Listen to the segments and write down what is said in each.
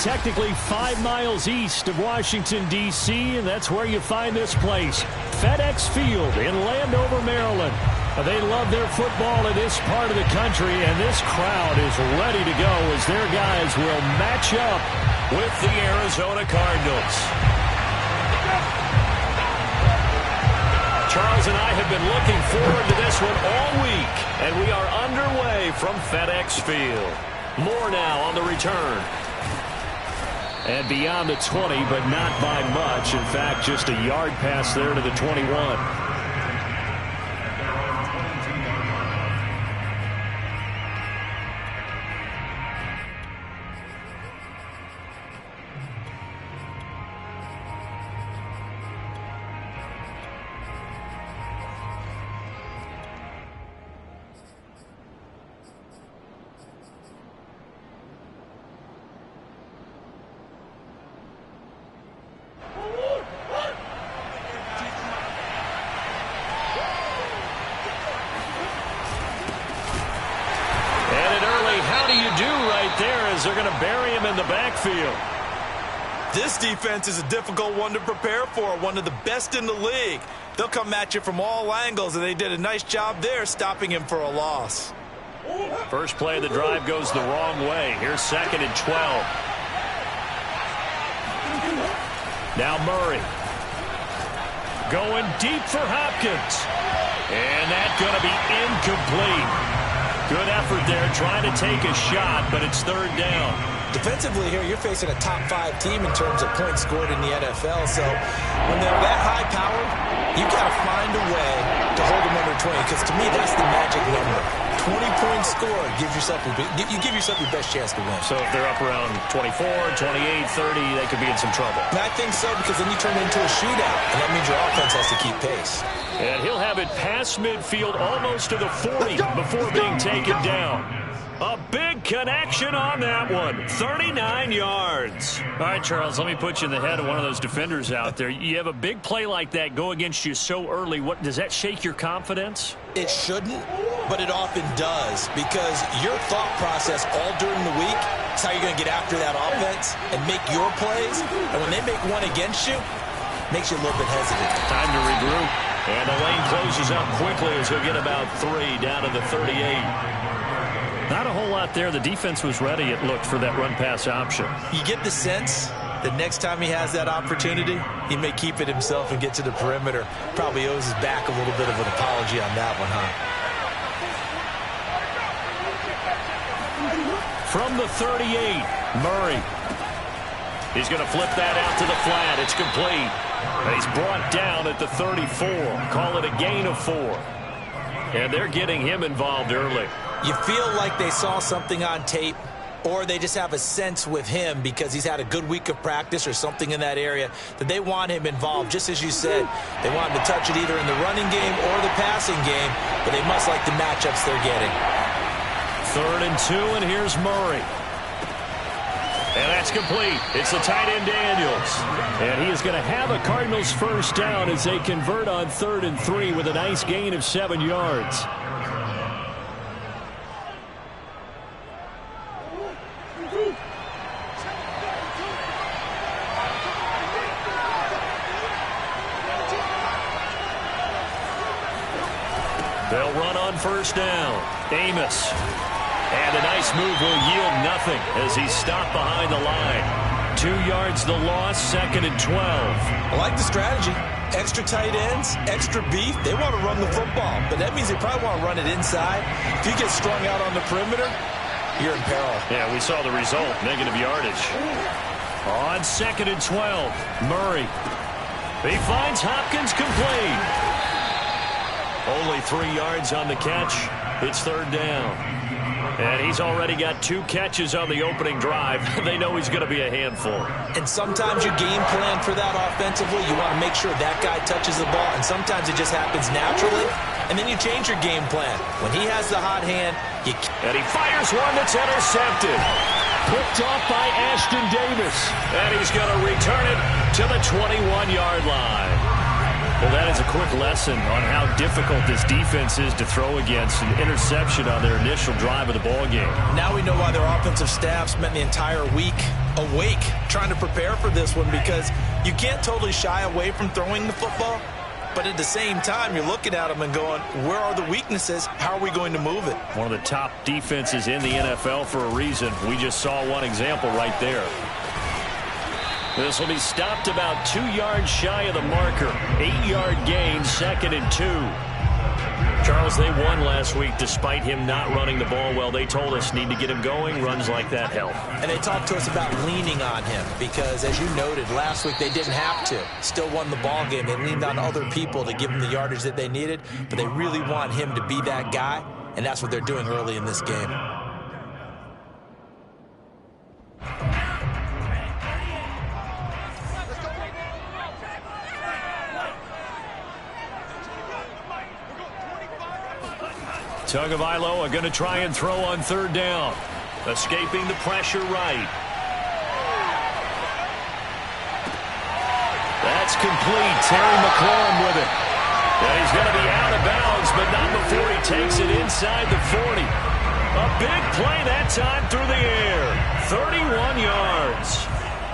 technically 5 miles east of Washington, D.C., and that's where you find this place, FedEx Field in Landover, Maryland. They love their football in this part of the country, and this crowd is ready to go as their guys will match up with the Arizona Cardinals. Charles and I have been looking forward to this one all week, and we are underway from FedEx Field. More now on the return. And beyond the 20, but not by much. In fact, just a yard pass there to the 21. They're going to bury him in the backfield. This defense is a difficult one to prepare for, one of the best in the league. They'll come at you from all angles, and they did a nice job there stopping him for a loss. First play of the drive goes the wrong way. Here's 2nd and 12. Now Murray. Going deep for Hopkins. And that's going to be incomplete. Good effort there, trying to take a shot, but it's 3rd down. Defensively here, you're facing a top 5 team in terms of points scored in the NFL. So when they're that high powered, you got to find a way to hold them under 20, because to me, that's the magic number. 20 points scored gives yourself you give yourself your best chance to win. So if they're up around 24, 28, 30, they could be in some trouble. And I think so, because then you turn it into a shootout, and that means your offense has to keep pace. And he'll have it past midfield almost to the 40 before being taken down. A big connection on that one. 39 yards. All right, Charles, let me put you in the head of one of those defenders out there. You have a big play like that go against you so early. What does that shake your confidence? It shouldn't, but it often does, because your thought process all during the week is how you're going to get after that offense and make your plays. And when they make one against you, it makes you a little bit hesitant. Time to regroup. And the lane closes up quickly as he'll get about 3 down to the 38. Not a whole lot there. The defense was ready, it looked, for that run-pass option. You get the sense that next time he has that opportunity, he may keep it himself and get to the perimeter. Probably owes his back a little bit of an apology on that one, huh? From the 38, Murray. He's going to flip that out to the flat. It's complete. And he's brought down at the 34. Call it a gain of 4. And they're getting him involved early. You feel like they saw something on tape, or they just have a sense with him because he's had a good week of practice or something in that area that they want him involved. Just as you said, they want him to touch it either in the running game or the passing game, but they must like the matchups they're getting. 3rd and 2, and here's Murray. And that's complete. It's the tight end Daniels. And he is going to have a Cardinals first down as they convert on 3rd and 3 with a nice gain of 7 yards. They'll run on first down. Amos. And a nice move will yield nothing as he's stopped behind the line. 2 yards the loss, 2nd and 12. I like the strategy. Extra tight ends, extra beef. They want to run the football, but that means they probably want to run it inside. If you get strung out on the perimeter, you're in peril. Yeah, we saw the result, negative yardage. On 2nd and 12, Murray. He finds Hopkins complete. Only 3 yards on the catch. It's 3rd down. And he's already got 2 catches on the opening drive. They know he's going to be a handful. And sometimes you game plan for that offensively. You want to make sure that guy touches the ball, and sometimes it just happens naturally. And then you change your game plan. When he has the hot hand, you... And he fires one that's intercepted. Picked off by Ashton Davis. And he's going to return it to the 21-yard line. Well, that is a quick lesson on how difficult this defense is to throw against. An interception on their initial drive of the ball game. Now we know why their offensive staff spent the entire week awake trying to prepare for this one, because you can't totally shy away from throwing the football, but at the same time you're looking at them and going, where are the weaknesses? How are we going to move it? One of the top defenses in the NFL for a reason. We just saw one example right there. This will be stopped about 2 yards shy of the marker. 8-yard gain, 2nd and 2. Charles, they won last week despite him not running the ball well. They told us need to get him going. Runs like that help. And they talked to us about leaning on him because, as you noted, last week they didn't have to. Still won the ball game. They leaned on other people to give them the yardage that they needed, but they really want him to be that guy, and that's what they're doing early in this game. Tagovailoa are going to try and throw on 3rd down. Escaping the pressure right. That's complete. Terry McLaurin with it. And he's going to be out of bounds, but not before he takes it inside the 40. A big play that time through the air. 31 yards.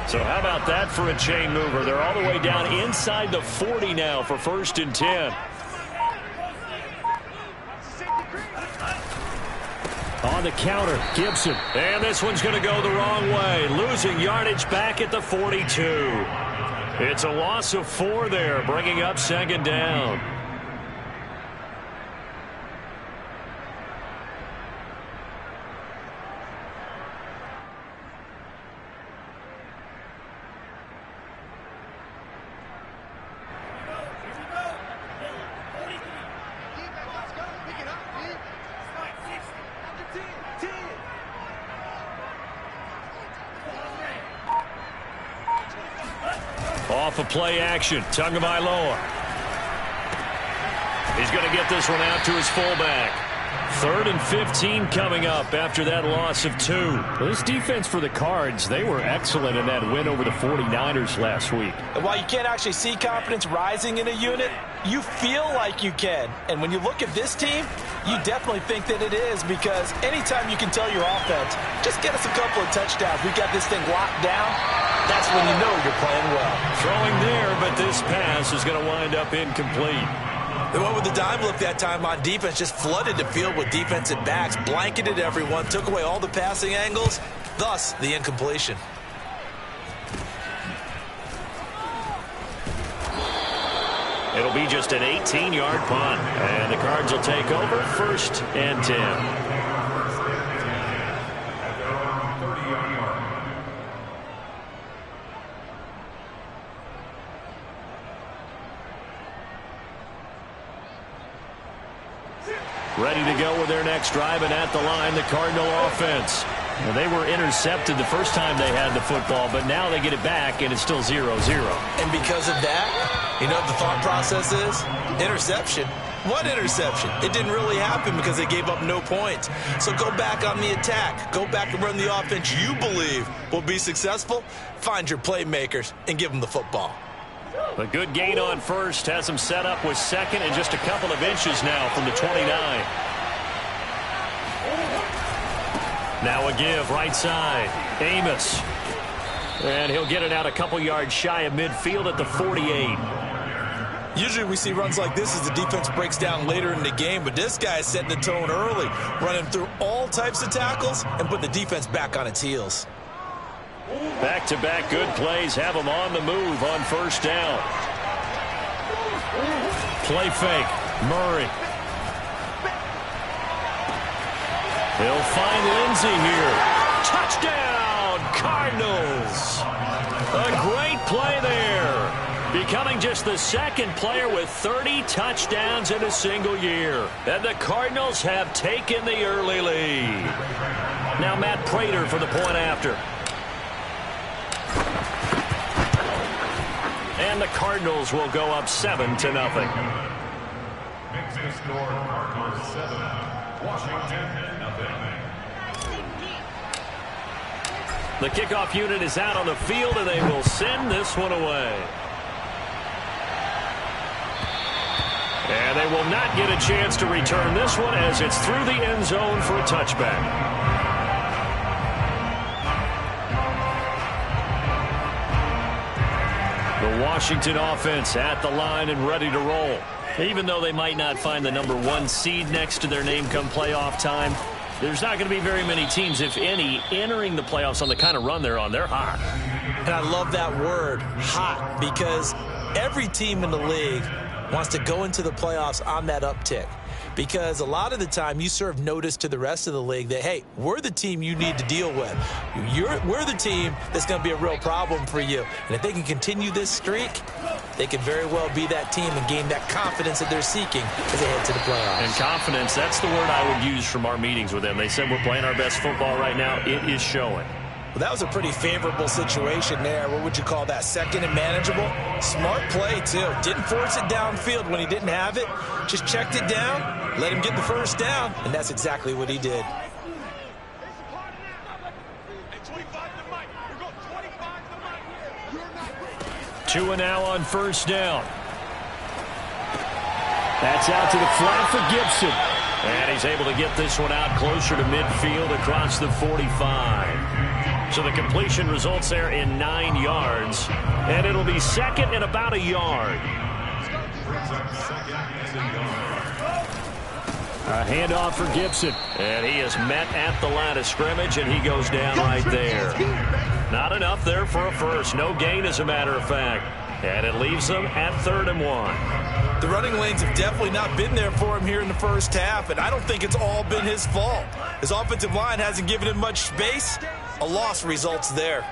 So how about that for a chain mover? They're all the way down inside the 40 now for 1st and 10. On the counter, Gibson. And this one's going to go the wrong way. Losing yardage back at the 42. It's a loss of 4 there, bringing up 2nd down. Off of play action, Tagovailoa. He's going to get this one out to his fullback. 3rd and 15 coming up after that loss of 2. Well, this defense for the Cards, they were excellent in that win over the 49ers last week. And while you can't actually see confidence rising in a unit, you feel like you can. And when you look at this team, you definitely think that it is, because anytime you can tell your offense, just get us a couple of touchdowns, we got this thing locked down, that's when you know you're playing well. Throwing there, but this pass is going to wind up incomplete. They went with the dime look that time on defense, just flooded the field with defensive backs, blanketed everyone, took away all the passing angles, thus the incompletion. It'll be just an 18-yard punt, and the Cards will take over 1st and 10. Ready to go with their next drive, and at the line, the Cardinal offense. Well, they were intercepted the first time they had the football, but now they get it back, and it's still 0-0. And because of that, you know what the thought process is? Interception. What interception? It didn't really happen because they gave up no points. So go back on the attack. Go back and run the offense you believe will be successful. Find your playmakers and give them the football. A good gain on 1st, has him set up with 2nd and just a couple of inches now from the 29. Now a give, right side, Amos. And he'll get it out a couple yards shy of midfield at the 48. Usually we see runs like this as the defense breaks down later in the game, but this guy is setting the tone early, running through all types of tackles and put the defense back on its heels. Back-to-back good plays have him on the move on 1st down. Play fake, Murray. He'll find Lindsey here. Touchdown, Cardinals. A great play there. Becoming just the 2nd player with 30 touchdowns in a single year. And the Cardinals have taken the early lead. Now Matt Prater for the point after. And the Cardinals will go up 7-0. Makes the score Cardinals 7, Washington 0. The kickoff unit is out on the field, and they will send this one away. And they will not get a chance to return this one as it's through the end zone for a touchback. The Washington offense at the line and ready to roll. Even though they might not find the #1 seed next to their name come playoff time, there's not going to be very many teams, if any, entering the playoffs on the kind of run they're on. They're hot. And I love that word, hot, because every team in the league wants to go into the playoffs on that uptick. Because a lot of the time you serve notice to the rest of the league that, hey, we're the team you need to deal with. We're the team that's going to be a real problem for you. And if they can continue this streak, they could very well be that team and gain that confidence that they're seeking as they head to the playoffs. And confidence, that's the word I would use from our meetings with them. They said we're playing our best football right now. It is showing. Well, that was a pretty favorable situation there. What would you call that? Second and manageable? Smart play, too. Didn't force it downfield when he didn't have it. Just checked it down, let him get the first down, and that's exactly what he did. Two and now on first down. That's out to the flat for Gibson. And he's able to get this one out closer to midfield across the 45. So the completion results there in 9 yards. And it'll be second and about a yard. A handoff for Gibson. And he is met at the line of scrimmage, and he goes down right there. Not enough there for a first. No gain, as a matter of fact. And it leaves them at 3rd and 1. The running lanes have definitely not been there for him here in the first half, and I don't think it's all been his fault. His offensive line hasn't given him much space. A loss results there.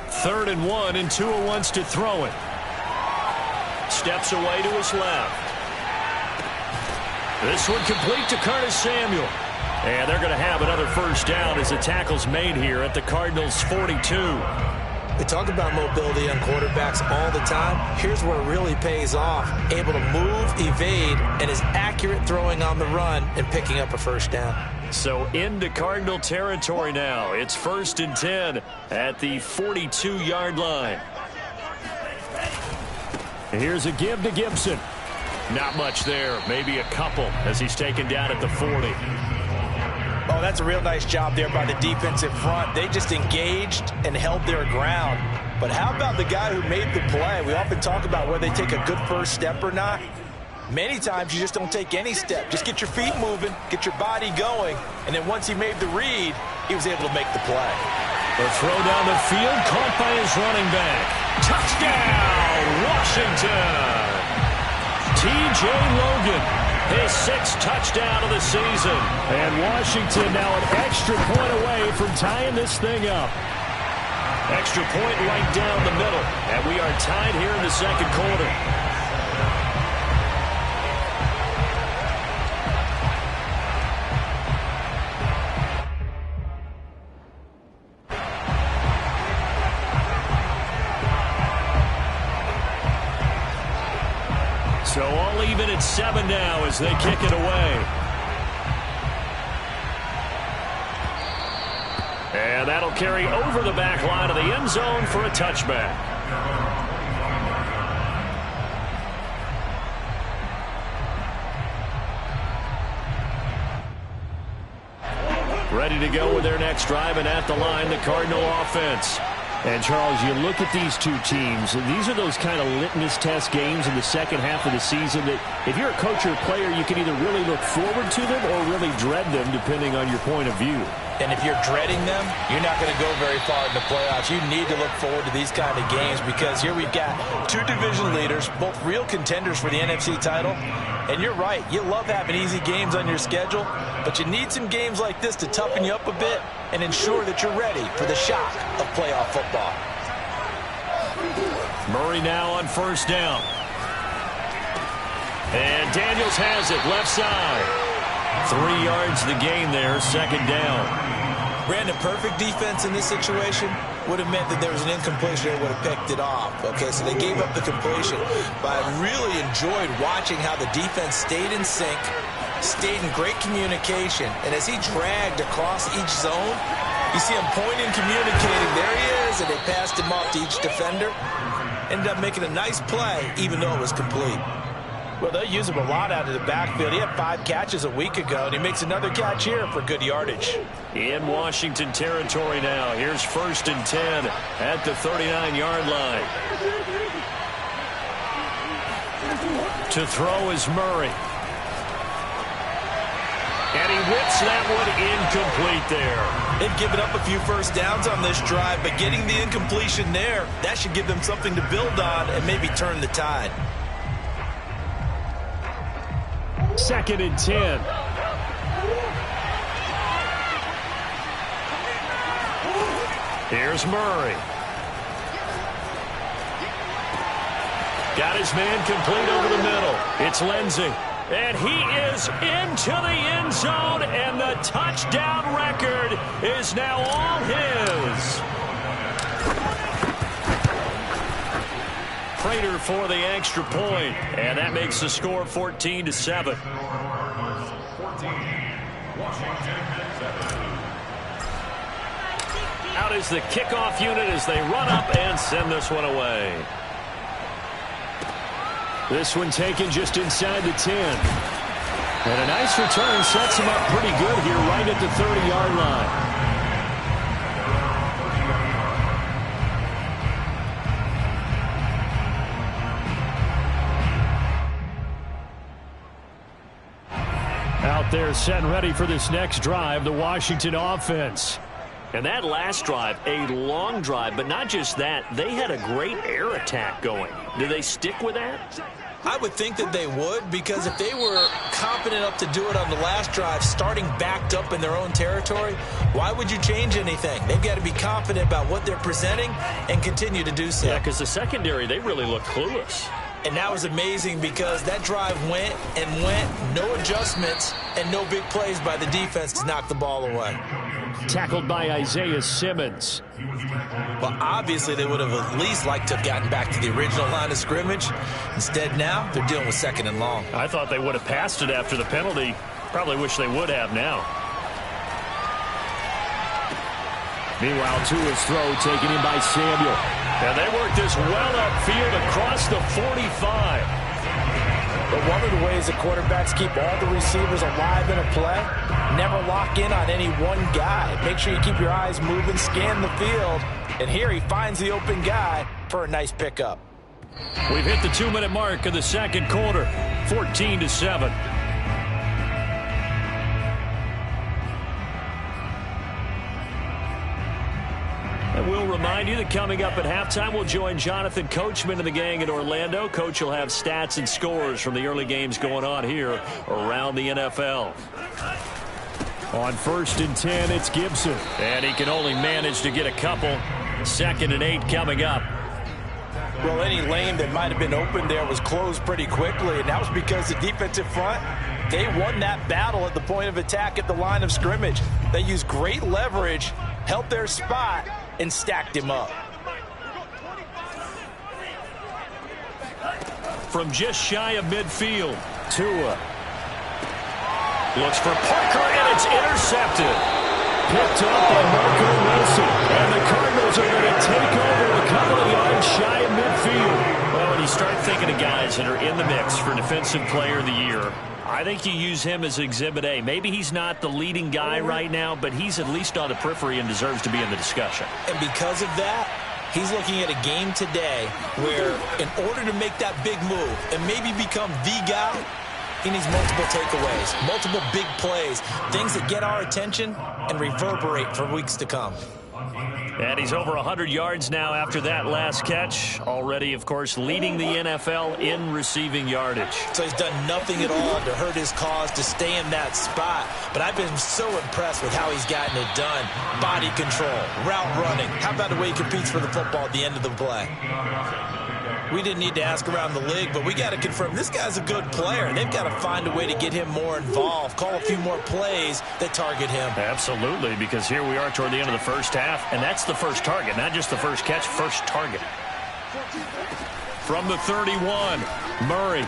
Third and 1, and Tua wants to throw it. Steps away to his left. This one complete to Curtis Samuel. And they're going to have another first down as the tackle's made here at the Cardinals' 42. They talk about mobility on quarterbacks all the time. Here's where it really pays off. Able to move, evade, and is accurate throwing on the run and picking up a first down. So into Cardinal territory now. It's 1st and 10 at the 42-yard line. Here's a give to Gibson. Not much there. Maybe a couple as he's taken down at the 40. Oh, that's a real nice job there by the defensive front. They just engaged and held their ground. But how about the guy who made the play? We often talk about whether they take a good first step or not. Many times you just don't take any step. Just get your feet moving, get your body going, and then once he made the read, he was able to make the play. The throw down the field, caught by his running back. Touchdown, Washington! T.J. Logan, his 6th touchdown of the season. And Washington now an extra point away from tying this thing up. Extra point right down the middle. And we are tied here in the second quarter. So all even at 7 now as they kick it away. And that'll carry over the back line of the end zone for a touchback. Ready to go with their next drive, and at the line, the Cardinal offense. And, Charles, you look at these two teams, and these are those kind of litmus test games in the second half of the season that if you're a coach or a player, you can either really look forward to them or really dread them, depending on your point of view. And if you're dreading them, you're not going to go very far in the playoffs. You need to look forward to these kind of games because here we've got two division leaders, both real contenders for the NFC title. And you're right, you love having easy games on your schedule, but you need some games like this to toughen you up a bit and ensure that you're ready for the shock of playoff football. Murray now on first down. And Daniels has it, left side. 3 yards the gain there, second down. Brandon, perfect defense in this situation would have meant that there was an incompletion that would have picked it off. Okay, so they gave up the completion. But I really enjoyed watching how the defense stayed in sync, stayed in great communication. And as he dragged across each zone, you see him pointing, communicating. There he is, and they passed him off to each defender. Ended up making a nice play, even though it was complete. Well, they'll use him a lot out of the backfield. He had 5 catches a week ago, and he makes another catch here for good yardage. In Washington territory now. Here's 1st and 10 at the 39-yard line. To throw is Murray. And he whips that one incomplete there. They've given up a few first downs on this drive, but getting the incompletion there, that should give them something to build on and maybe turn the tide. 2nd and 10. Here's Murray. Got his man complete over the middle. It's Lindsey. And he is into the end zone, and the touchdown record is now all his. Prater for the extra point, and that makes the score 14-7. Out is the kickoff unit as they run up and send this one away. This one taken just inside the 10. And a nice return sets him up pretty good here right at the 30-yard line. Out there set and ready for this next drive, the Washington offense. And that last drive, a long drive, but not just that, they had a great air attack going. Do they stick with that? I would think that they would, because if they were confident enough to do it on the last drive, starting backed up in their own territory, why would you change anything? They've got to be confident about what they're presenting and continue to do so. Yeah, because the secondary, they really look clueless. And that was amazing because that drive went and went, no adjustments, and no big plays by the defense to knock the ball away. Tackled by Isaiah Simmons. Well, obviously they would have at least liked to have gotten back to the original line of scrimmage. Instead now, they're dealing with 2nd and long. I thought they would have passed it after the penalty. Probably wish they would have now. Meanwhile, Tua's throw taken in by Samuel. And they work this well upfield across the 45. But one of the ways the quarterbacks keep all the receivers alive in a play, never lock in on any one guy. Make sure you keep your eyes moving, scan the field. And here he finds the open guy for a nice pickup. We've hit the 2-minute mark of the second quarter, 14-7. And we'll remind you that coming up at halftime, we'll join Jonathan Coachman and the gang in Orlando. Coach will have stats and scores from the early games going on here around the NFL. On 1st and 10, it's Gibson. And he can only manage to get a couple. 2nd and 8 coming up. Well, any lane that might have been open there was closed pretty quickly, and that was because the defensive front, they won that battle at the point of attack at the line of scrimmage. They used great leverage, held their spot, and stacked him up. From just shy of midfield, Tua looks for Parker, and it's intercepted. Picked up by Marco Wilson, and the Cardinals are going to take over a couple of yards shy of midfield. Well, when you start thinking of guys that are in the mix for Defensive Player of the Year, I think you use him as Exhibit A. Maybe he's not the leading guy right now, but he's at least on the periphery and deserves to be in the discussion. And because of that, he's looking at a game today where in order to make that big move and maybe become the guy, he needs multiple takeaways, multiple big plays, things that get our attention and reverberate for weeks to come. And he's over 100 yards now after that last catch. Already, of course, leading the NFL in receiving yardage. So he's done nothing at all to hurt his cause, to stay in that spot. But I've been so impressed with how he's gotten it done. Body control, route running. How about the way he competes for the football at the end of the play? We didn't need to ask around the league, but we got to confirm this guy's a good player. They've got to find a way to get him more involved, call a few more plays that target him. Absolutely, because here we are toward the end of the first half, and that's the first target, not just the first catch, first target. From the 31, Murray.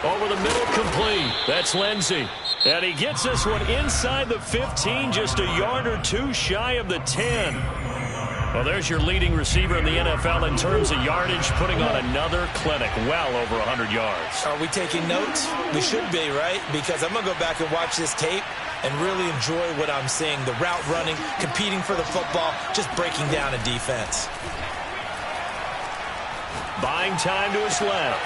Over the middle, complete. That's Lindsey. And he gets this one inside the 15, just a yard or two shy of the 10. Well, there's your leading receiver in the NFL in terms of yardage, putting on another clinic, well over 100 yards. Are we taking notes? We should be, right? Because I'm going to go back and watch this tape and really enjoy what I'm seeing. The route running, competing for the football, just breaking down a defense. Buying time to his left.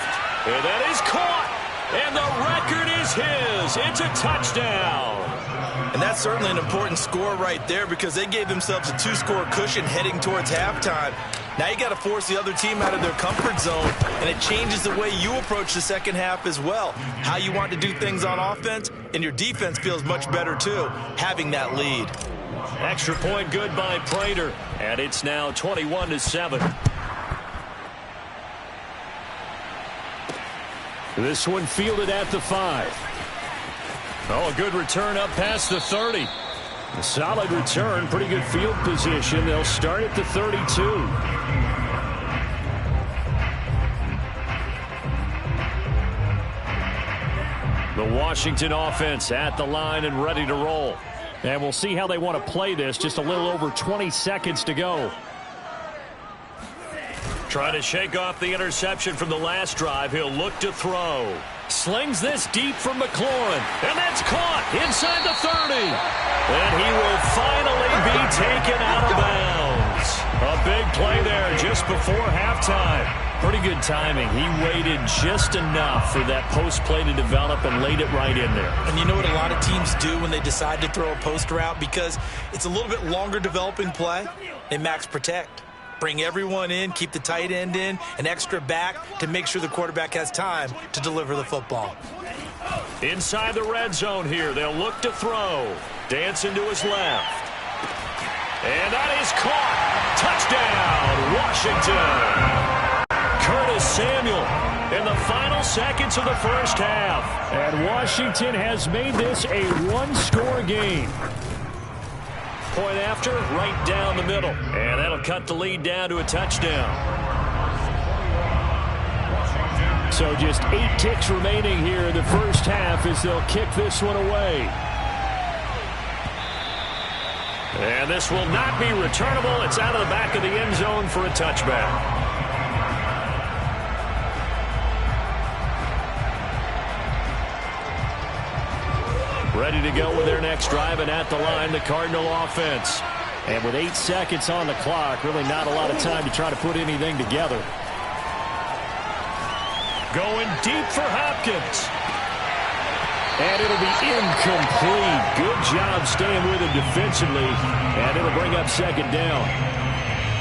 And that is caught. And the record is his. It's a touchdown. And that's certainly an important score right there because they gave themselves a two-score cushion heading towards halftime. Now you got to force the other team out of their comfort zone, and it changes the way you approach the second half as well. How you want to do things on offense, and your defense feels much better too, having that lead. Extra point good by Prater, and it's now 21-7. This one fielded at the 5. Oh, a good return up past the 30. A solid return, pretty good field position. They'll start at the 32. The Washington offense at the line and ready to roll. And we'll see how they want to play this. Just a little over 20 seconds to go. Trying to shake off the interception from the last drive. He'll look to throw. Slings this deep from McLaurin. And that's caught inside the 30. And he will finally be taken out of bounds. A big play there just before halftime. Pretty good timing. He waited just enough for that post play to develop and laid it right in there. And you know what a lot of teams do when they decide to throw a post route? Because it's a little bit longer developing play. They max protect. Bring everyone in, keep the tight end in, an extra back to make sure the quarterback has time to deliver the football. Inside the red zone here, they'll look to throw. Dancing to his left. And that is caught. Touchdown, Washington. Curtis Samuel in the final seconds of the first half. And Washington has made this a one-score game. Point after, right down the middle. And that'll cut the lead down to a touchdown. So just 8 ticks remaining here in the first half as they'll kick this one away. And this will not be returnable. It's out of the back of the end zone for a touchback. Ready to go with their next drive, and at the line, the Cardinal offense. And with 8 seconds on the clock, really not a lot of time to try to put anything together. Going deep for Hopkins. And it'll be incomplete. Good job staying with him defensively, and it'll bring up second down.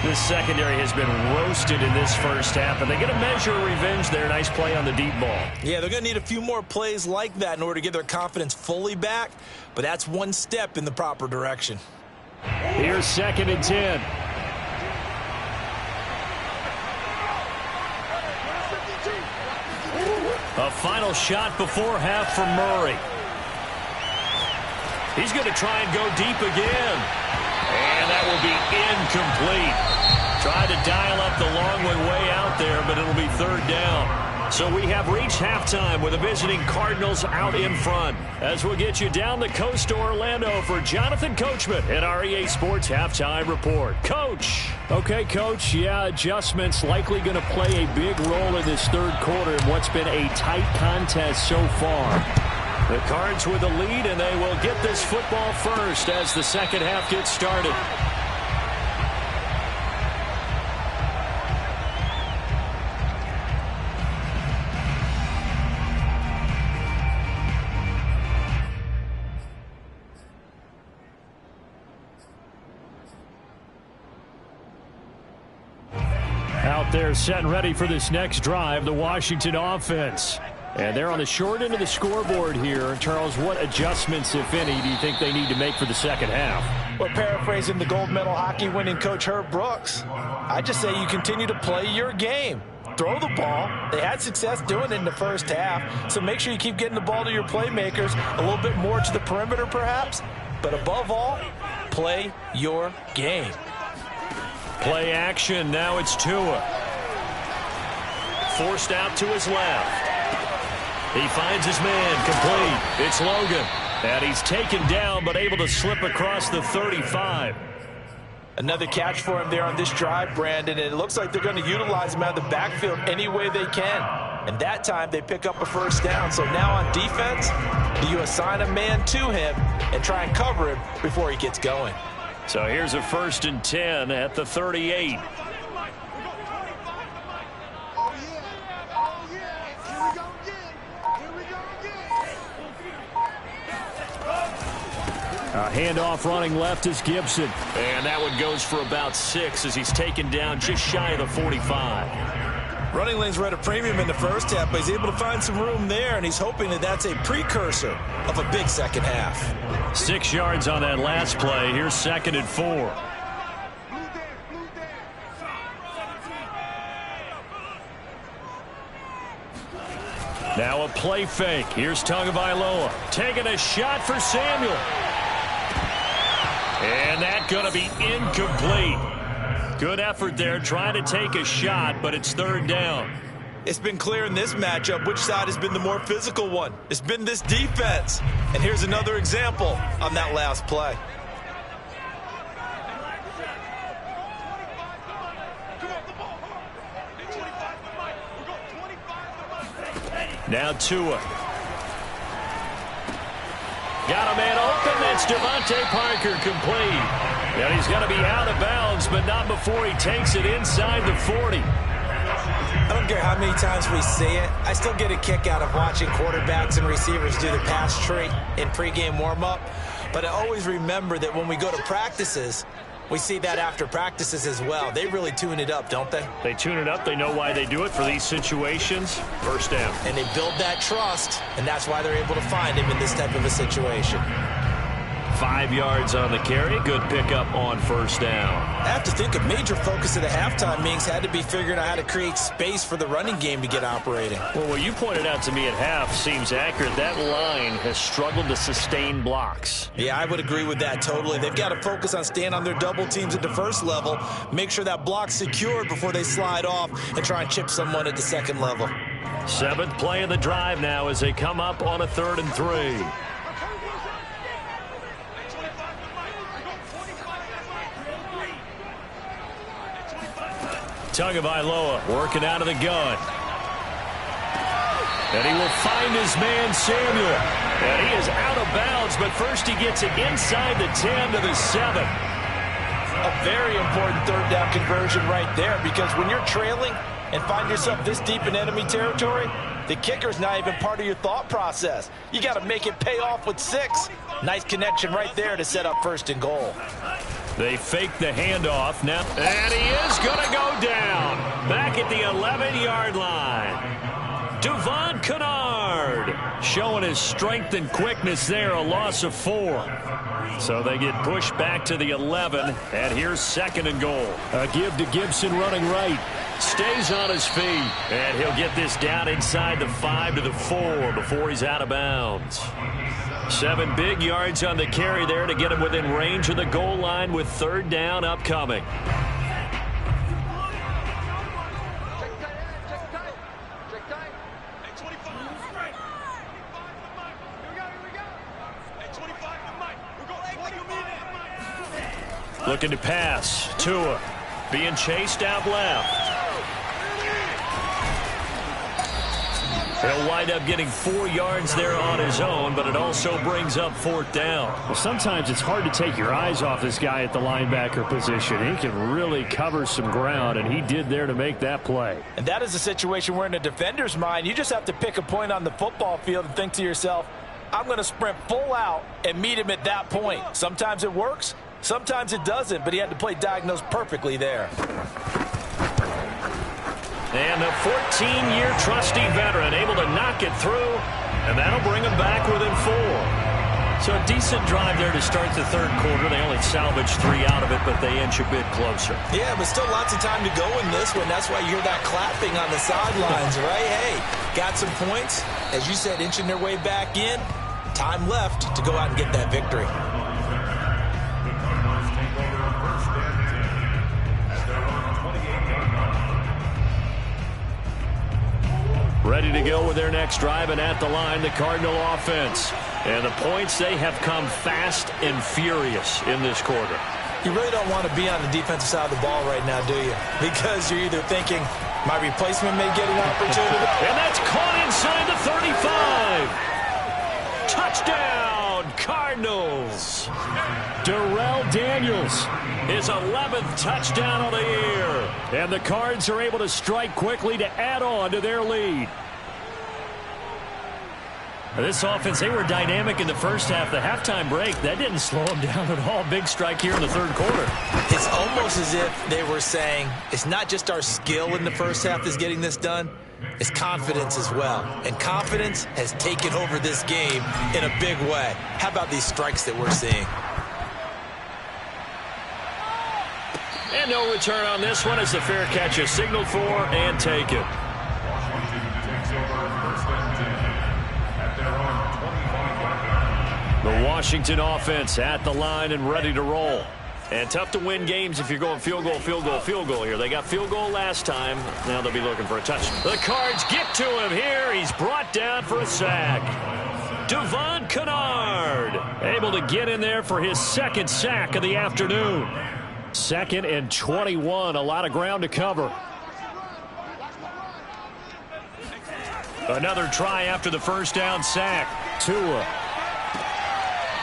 This secondary has been roasted in this first half, but they get a measure of revenge there. Nice play on the deep ball. Yeah, they're going to need a few more plays like that in order to get their confidence fully back, but that's one step in the proper direction. Here's 2nd and 10. A final shot before half from Murray. He's going to try and go deep again. And that will be incomplete. Tried to dial up the long one way out there, but it'll be 3rd down. So we have reached halftime with the visiting Cardinals out in front. As we'll get you down the coast to Orlando for Jonathan Coachman at our EA Sports Halftime Report. Coach. Okay, Coach. Yeah, adjustments likely going to play a big role in this third quarter in what's been a tight contest so far. The Cards with the lead, and they will get this football first as the second half gets started. Out there set and ready for this next drive, the Washington offense. And they're on the short end of the scoreboard here. Charles, what adjustments, if any, do you think they need to make for the second half? Well, paraphrasing the gold medal hockey winning coach Herb Brooks, I just say you continue to play your game. Throw the ball. They had success doing it in the first half, so make sure you keep getting the ball to your playmakers, a little bit more to the perimeter perhaps, but above all, play your game. Play action. Now it's Tua. Forced out to his left. He finds his man complete. It's Logan. And he's taken down, but able to slip across the 35. Another catch for him there on this drive, Brandon, and it looks like they're going to utilize him out of the backfield any way they can. And that time, they pick up a first down. So now on defense, do you assign a man to him and try and cover him before he gets going? So here's a 1st and 10 at the 38. A handoff running left is Gibson. And that one goes for about 6 as he's taken down just shy of the 45. Running lanes were at a premium in the first half, but he's able to find some room there, and he's hoping that that's a precursor of a big second half. 6 yards on that last play. Here's 2nd and 4. Now a play fake. Here's Tagovailoa taking a shot for Samuel. And that's going to be incomplete. Good effort there trying to take a shot, but it's 3rd down. It's been clear in this matchup which side has been the more physical one. It's been this defense. And here's another example on that last play. Now Tua. Got a man open. That's Devontae Parker complete. And he's going to be out of bounds, but not before he takes it inside the 40. I don't care how many times we see it. I still get a kick out of watching quarterbacks and receivers do the pass tree in pregame warm-up. But I always remember that when we go to practices, we see that after practices as well. They really tune it up, don't they? They tune it up. They know why they do it for these situations. First down. And they build that trust, and that's why they're able to find him in this type of a situation. 5 yards on the carry. Good pickup on 1st down. I have to think a major focus of the halftime meetings had to be figuring out how to create space for the running game to get operating. Well, what you pointed out to me at half seems accurate. That line has struggled to sustain blocks. Yeah, I would agree with that totally. They've got to focus on staying on their double teams at the first level, make sure that block's secured before they slide off and try and chip someone at the second level. 7th play of the drive now as they come up on a 3rd and 3. Tagovailoa working out of the gun. And he will find his man, Samuel. And he is out of bounds, but first he gets it inside the 10 to the 7. A very important 3rd down conversion right there, because when you're trailing and find yourself this deep in enemy territory, the kicker's not even part of your thought process. You got to make it pay off with 6. Nice connection right there to set up 1st and goal. They fake the handoff now, and he is going to go down. Back at the 11-yard line. Devon Kennard showing his strength and quickness there, a loss of 4. So they get pushed back to the 11, and here's 2nd and goal. A give to Gibson running right. Stays on his feet, and he'll get this down inside the 5 to the 4 before he's out of bounds. 7 big yards on the carry there to get him within range of the goal line with 3rd down upcoming. Looking to pass. Tua being chased out left. He'll wind up getting 4 yards there on his own, but it also brings up 4th down. Well, sometimes it's hard to take your eyes off this guy at the linebacker position. He can really cover some ground, and he did there to make that play. And that is a situation where in a defender's mind, you just have to pick a point on the football field and think to yourself, I'm going to sprint full out and meet him at that point. Sometimes it works, sometimes it doesn't, but he had to play diagnosed perfectly there. And the 14-year trusty veteran able to knock it through, and that'll bring him back within 4. So a decent drive there to start the 3rd quarter. They only salvaged 3 out of it, but they inch a bit closer. Yeah, but still lots of time to go in this one. That's why you hear that clapping on the sidelines, right? Hey, got some points. As you said, inching their way back in. Time left to go out and get that victory. Ready to go with their next drive, and at the line, the Cardinal offense. And the points, they have come fast and furious in this quarter. You really don't want to be on the defensive side of the ball right now, do you? Because you're either thinking, my replacement may get an opportunity. And that's caught inside the 35. Touchdown, Cardinals. Darrell Daniels. His 11th touchdown of the year. And the Cards are able to strike quickly to add on to their lead. This offense, they were dynamic in the first half. The halftime break, that didn't slow them down at all. Big strike here in the third quarter. It's almost as if they were saying, it's not just our skill in the first half that's getting this done, it's confidence as well. And confidence has taken over this game in a big way. How about these strikes that we're seeing? And no return on this one as the fair catch is signaled for and taken. The Washington offense at the line and ready to roll. And tough to win games if you're going field goal, field goal, field goal here. They got field goal last time. Now they'll be looking for a touchdown. The Cards get to him here. He's brought down for a sack. Devon Kennard able to get in there for his second sack of the afternoon. 2nd and 21. A lot of ground to cover. Another try after the first down sack. Tua.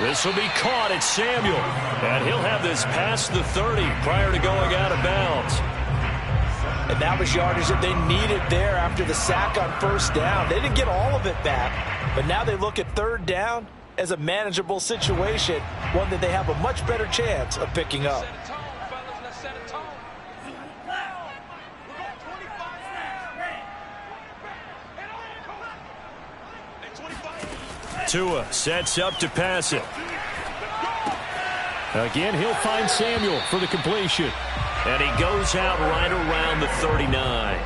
This will be caught at Samuel. And he'll have this past the 30 prior to going out of bounds. And that was yardage that they needed there after the sack on first down. They didn't get all of it back, but now they look at third down as a manageable situation, one that they have a much better chance of picking up. Tua sets up to pass it. Again, he'll find Samuel for the completion. And he goes out right around the 39.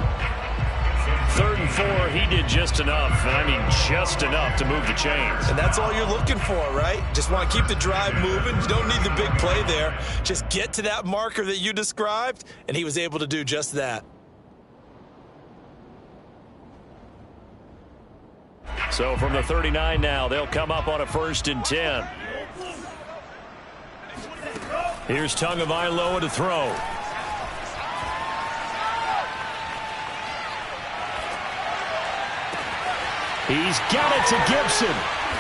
3rd and 4, he did just enough. And I mean just enough to move the chains. And that's all you're looking for, right? Just want to keep the drive moving. You don't need the big play there. Just get to that marker that you described, and he was able to do just that. So from the 39 now, they'll come up on a 1st and 10. Here's Tagovailoa to throw. He's got it to Gibson.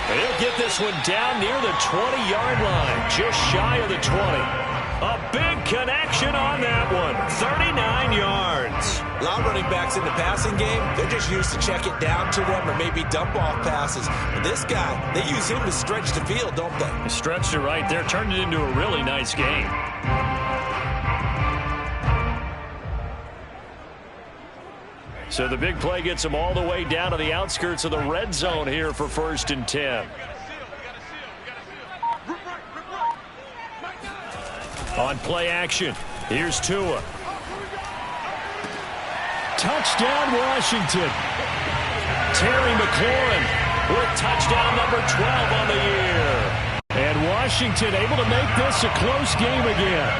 He'll get this one down near the 20-yard line, just shy of the 20. A big connection on that one, 39 yards. A lot of running backs in the passing game, they're just used to check it down to them or maybe dump off passes. But this guy, they use him to stretch the field, don't they? He stretched it right there, turned it into a really nice game. So the big play gets him all the way down to the outskirts of the red zone here for 1st and 10. On play action, here's Tua. Touchdown, Washington. Terry McLaurin with touchdown number 12 on the year. And Washington able to make this a close game again.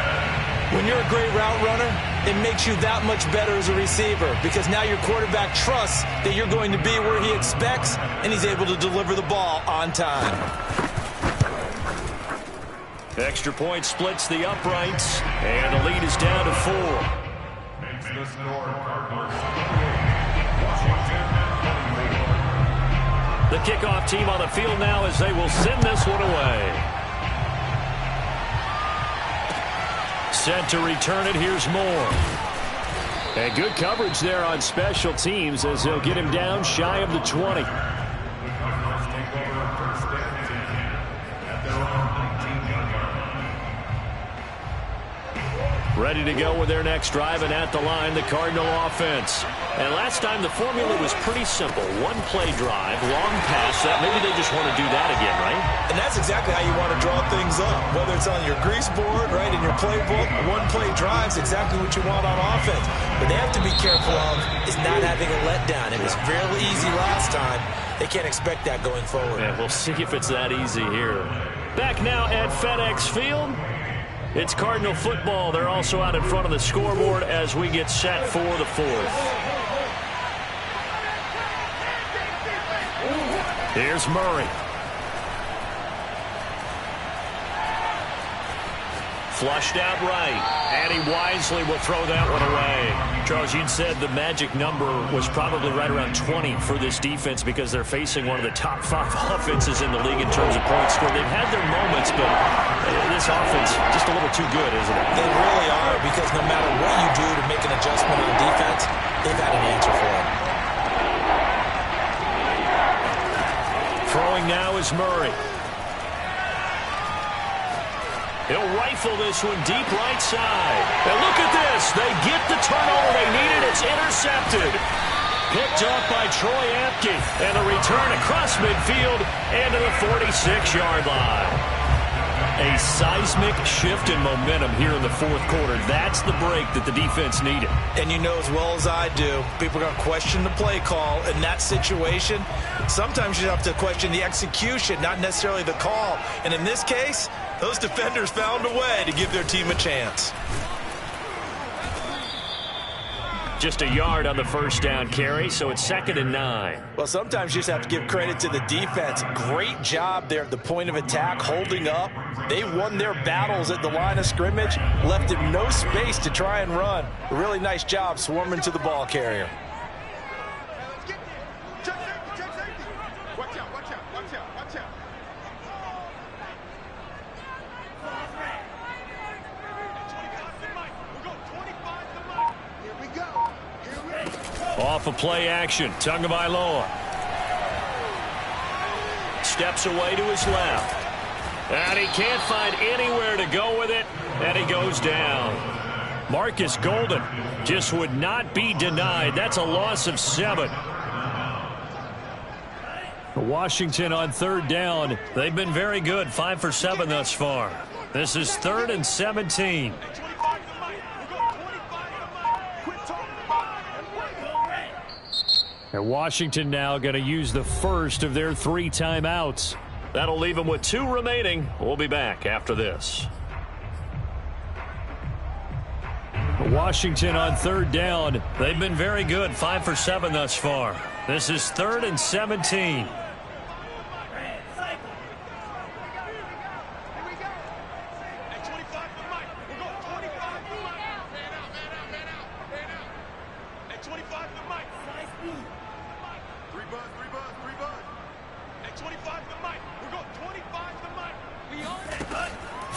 When you're a great route runner, it makes you that much better as a receiver because now your quarterback trusts that you're going to be where he expects, and he's able to deliver the ball on time. Extra point splits the uprights, and the lead is down to 4. Makes the score Cardinals 28, Washington 24. The kickoff team on the field now as they will send this one away. Set to return it, here's Moore. And good coverage there on special teams as they'll get him down shy of the 20. The Cardinals take over 1st and 10 at their own 19-yard line. Ready to go with their next drive, and at the line, the Cardinal offense. And last time, the formula was pretty simple. One play drive, long pass. That maybe they just want to do that again, right? And that's exactly how you want to draw things up. Whether it's on your grease board, right, in your playbook, one play drive's exactly what you want on offense. But they have to be careful of is not having a letdown. It was fairly easy last time. They can't expect that going forward. Yeah, we'll see if it's that easy here. Back now at FedEx Field. It's Cardinal football. They're also out in front of the scoreboard as we get set for the 4th. Here's Murray. Flushed out right, and he wisely will throw that one away. Charles, you said the magic number was probably right around 20 for this defense because they're facing one of the top 5 offenses in the league in terms of points scored. They've had their moments, but this offense just a little too good, isn't it? They really are, because no matter what you do to make an adjustment on defense, they've had an answer for it. Throwing now is Murray. He'll rifle this one deep right side. And look at this. They get the turnover they needed. It's intercepted. Picked up by Troy Apke. And a return across midfield and to the 46-yard line. A seismic shift in momentum here in the fourth quarter. That's the break that the defense needed. And you know as well as I do, people are going to question the play call in that situation. Sometimes you have to question the execution, not necessarily the call. And in this case, those defenders found a way to give their team a chance. Just a yard on the first down carry, so it's 2nd and 9. Well, sometimes you just have to give credit to the defense. Great job there at the point of attack, holding up. They won their battles at the line of scrimmage, left him no space to try and run. A really nice job swarming to the ball carrier. Off of play action, Tagovailoa. Steps away to his left. And he can't find anywhere to go with it, and he goes down. Marcus Golden just would not be denied. That's a loss of 7. Washington on 3rd down. They've been very good, 5 for 7 thus far. This is 3rd and 17. And Washington now going to use the first of their 3 timeouts. That'll leave them with 2 remaining. We'll be back after this. Washington on 3rd down. They've been very good, 5 for 7 thus far. This is 3rd and 17.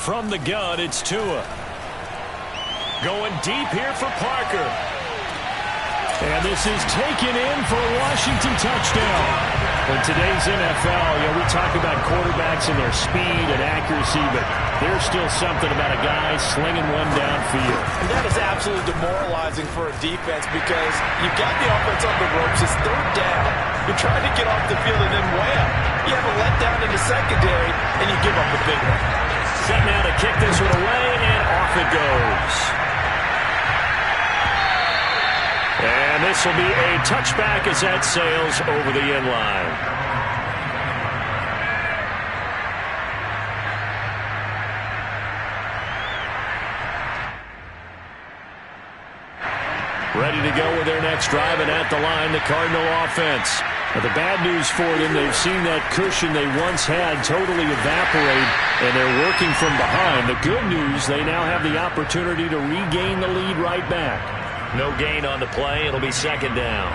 From the gun, it's Tua. Going deep here for Parker. And this is taken in for a Washington touchdown. In today's NFL, we talk about quarterbacks and their speed and accuracy, but there's still something about a guy slinging one downfield. And that is absolutely demoralizing for a defense because you've got the offense on the ropes. It's 3rd down. You're trying to get off the field, and then wham, you have a letdown in the secondary, and you give up a big one. Set now to kick this one away, and off it goes. And this will be a touchback as that sails over the end line. Ready to go with their next drive, and at the line, the Cardinal offense. But the bad news for them, they've seen that cushion they once had totally evaporate, and they're working from behind. The good news, they now have the opportunity to regain the lead right back. No gain on the play. It'll be 2nd down.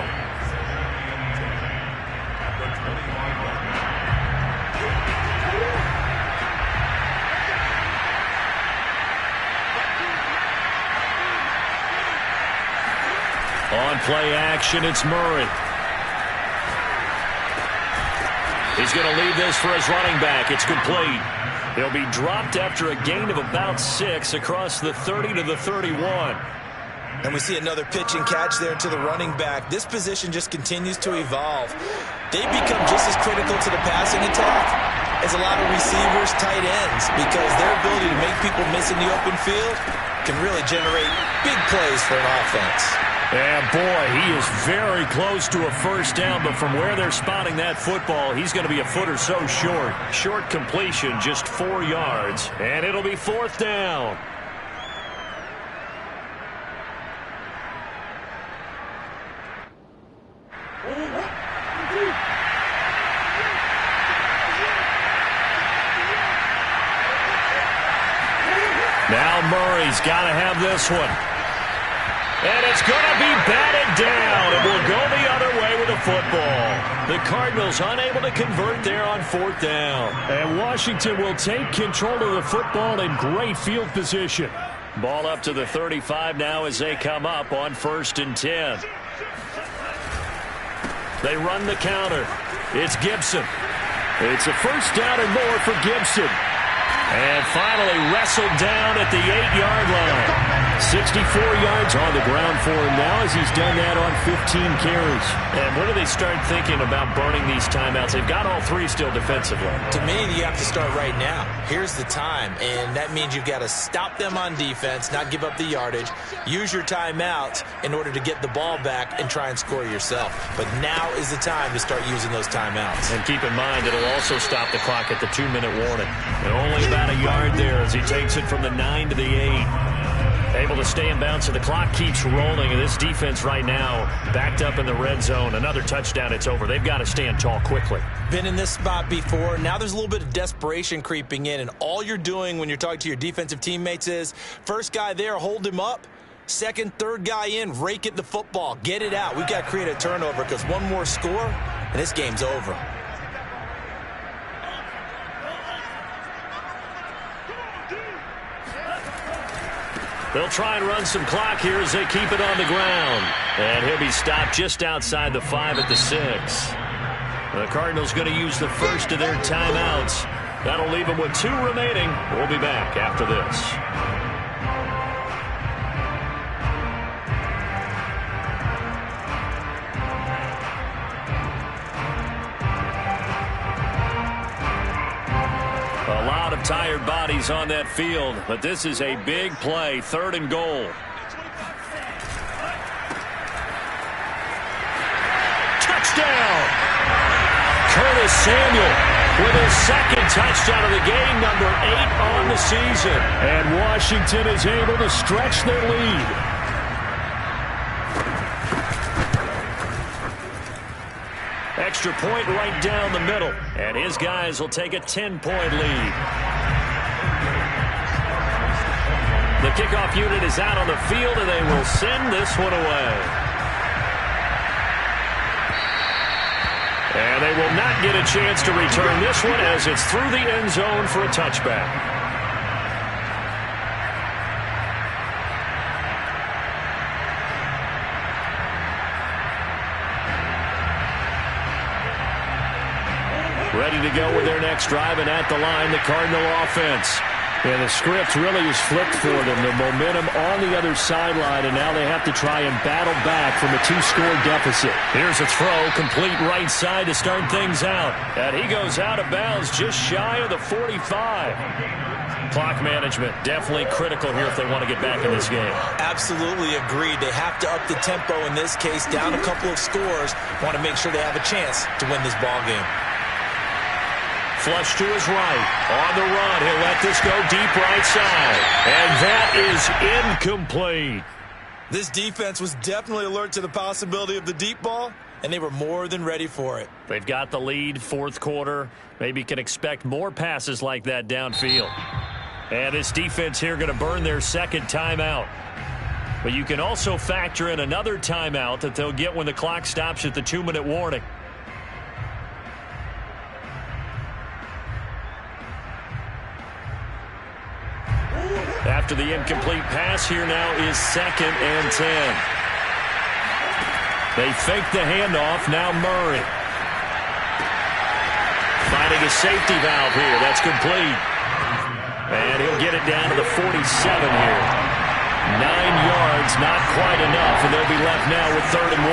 On play action, it's Murray. He's going to leave this for his running back. It's complete. He'll be dropped after a gain of about 6 across the 30 to the 31. And we see another pitch and catch there to the running back. This position just continues to evolve. They become just as critical to the passing attack as a lot of receivers, tight ends, because their ability to make people miss in the open field can really generate big plays for an offense. And boy, he is very close to a first down, but from where they're spotting that football, he's going to be a foot or so short. Short completion, just 4 yards, and it'll be 4th down. Now Murray's got to have this one. And it's going to be batted down. It will go the other way with the football. The Cardinals unable to convert there on 4th down. And Washington will take control of the football in great field position. Ball up to the 35 now as they come up on 1st and 10. They run the counter. It's Gibson. It's a 1st down and more for Gibson. And finally wrestled down at the 8-yard line. 64 yards on the ground for him now as he's done that on 15 carries. And when do they start thinking about burning these timeouts? They've got all 3 still defensively. To me, you have to start right now. Here's the time, and that means you've got to stop them on defense, not give up the yardage, use your timeouts in order to get the ball back and try and score yourself. But now is the time to start using those timeouts. And keep in mind, it'll also stop the clock at the 2-minute warning. And only about a yard there as he takes it from the 9 to the 8. Able to stay in bounds, so the clock keeps rolling. And this defense right now backed up in the red zone. Another touchdown, it's over. They've got to stand tall quickly. Been in this spot before. Now there's a little bit of desperation creeping in. And all you're doing when you're talking to your defensive teammates is, first guy there, hold him up. Second, third guy in, rake at the football. Get it out. We've got to create a turnover because one more score, and this game's over. They'll try and run some clock here as they keep it on the ground. And he'll be stopped just outside the 5 at the 6. The Cardinals going to use the first of their timeouts. That'll leave them with 2 remaining. We'll be back after this. A lot of tired bodies on that field, but this is a big play, 3rd and goal. Touchdown! Curtis Samuel with his 2nd touchdown of the game, number 8 on the season. And Washington is able to stretch their lead. Extra point right down the middle, and his guys will take a 10-point lead. The kickoff unit is out on the field, and they will send this one away. And they will not get a chance to return this one as it's through the end zone for a touchback. Ready to go with their next drive, and at the line, the Cardinal offense. And the script really is flipped for them. The momentum on the other sideline, and now they have to try and battle back from a 2-score deficit. Here's a throw, complete right side to start things out. And he goes out of bounds just shy of the 45. Clock management definitely critical here if they want to get back in this game. Absolutely agreed. They have to up the tempo in this case, down a couple of scores. Want to make sure they have a chance to win this ball game. Flush to his right. On the run. He'll let this go deep right side. And that is incomplete. This defense was definitely alert to the possibility of the deep ball, and they were more than ready for it. They've got the lead, 4th quarter. Maybe can expect more passes like that downfield. And this defense here going to burn their 2nd timeout. But you can also factor in another timeout that they'll get when the clock stops at the 2-minute warning. After the incomplete pass, here now is 2nd and 10. They fake the handoff. Now Murray. Finding a safety valve here. That's complete. And he'll get it down to the 47 here. 9 yards, not quite enough, and they'll be left now with 3rd and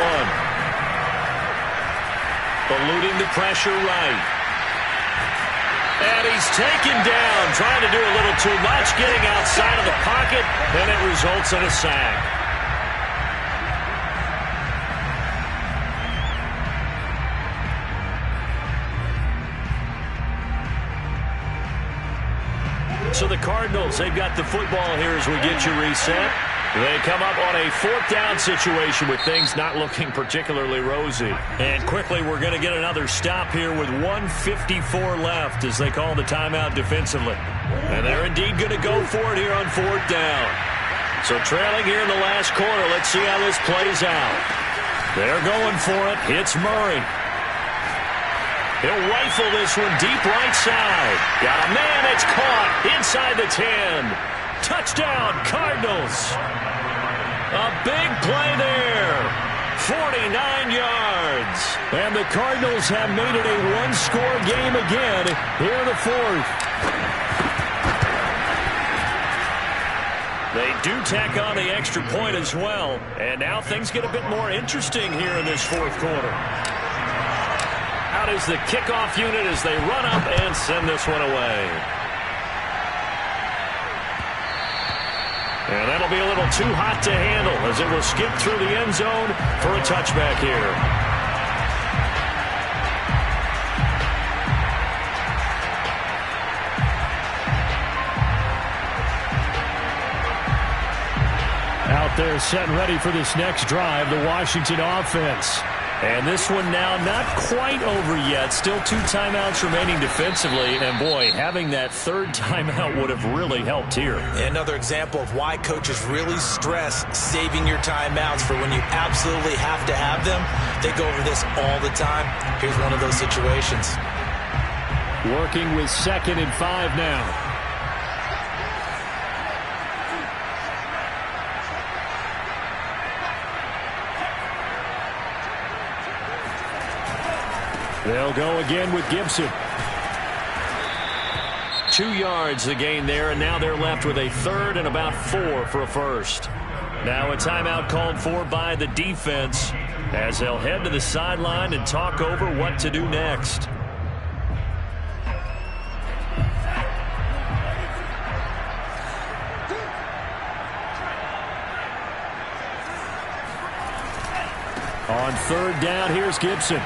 1. Eluding the pressure right. And he's taken down, trying to do a little too much, getting outside of the pocket, and it results in a sack. So the Cardinals, they've got the football here as we get you reset. They come up on a fourth down situation with things not looking particularly rosy. And quickly we're going to get another stop here with 1:54 left as they call the timeout defensively. And they're indeed going to go for it here on fourth down. So trailing here in the last quarter, let's see how this plays out. They're going for it. It's Murray. He'll rifle this one deep right side. Got a man. It's caught inside the 10. Touchdown, Cardinals. A big play there. 49 yards. And the Cardinals have made it a one-score game again here in the fourth. They do tack on the extra point as well. And now things get a bit more interesting here in this fourth quarter. Out is the kickoff unit as they run up and send this one away. And that'll be a little too hot to handle as it will skip through the end zone for a touchback here. Out there set and ready for this next drive, the Washington offense. And this one now not quite over yet. Still 2 timeouts remaining defensively. And, boy, having that third timeout would have really helped here. Another example of why coaches really stress saving your timeouts for when you absolutely have to have them. They go over this all the time. Here's one of those situations. Working with 2nd and 5 now. They'll go again with Gibson. 2 yards the gain there, and now they're left with a third and about 4 for a first. Now a timeout called for by the defense as they'll head to the sideline and talk over what to do next. On third down, here's Gibson.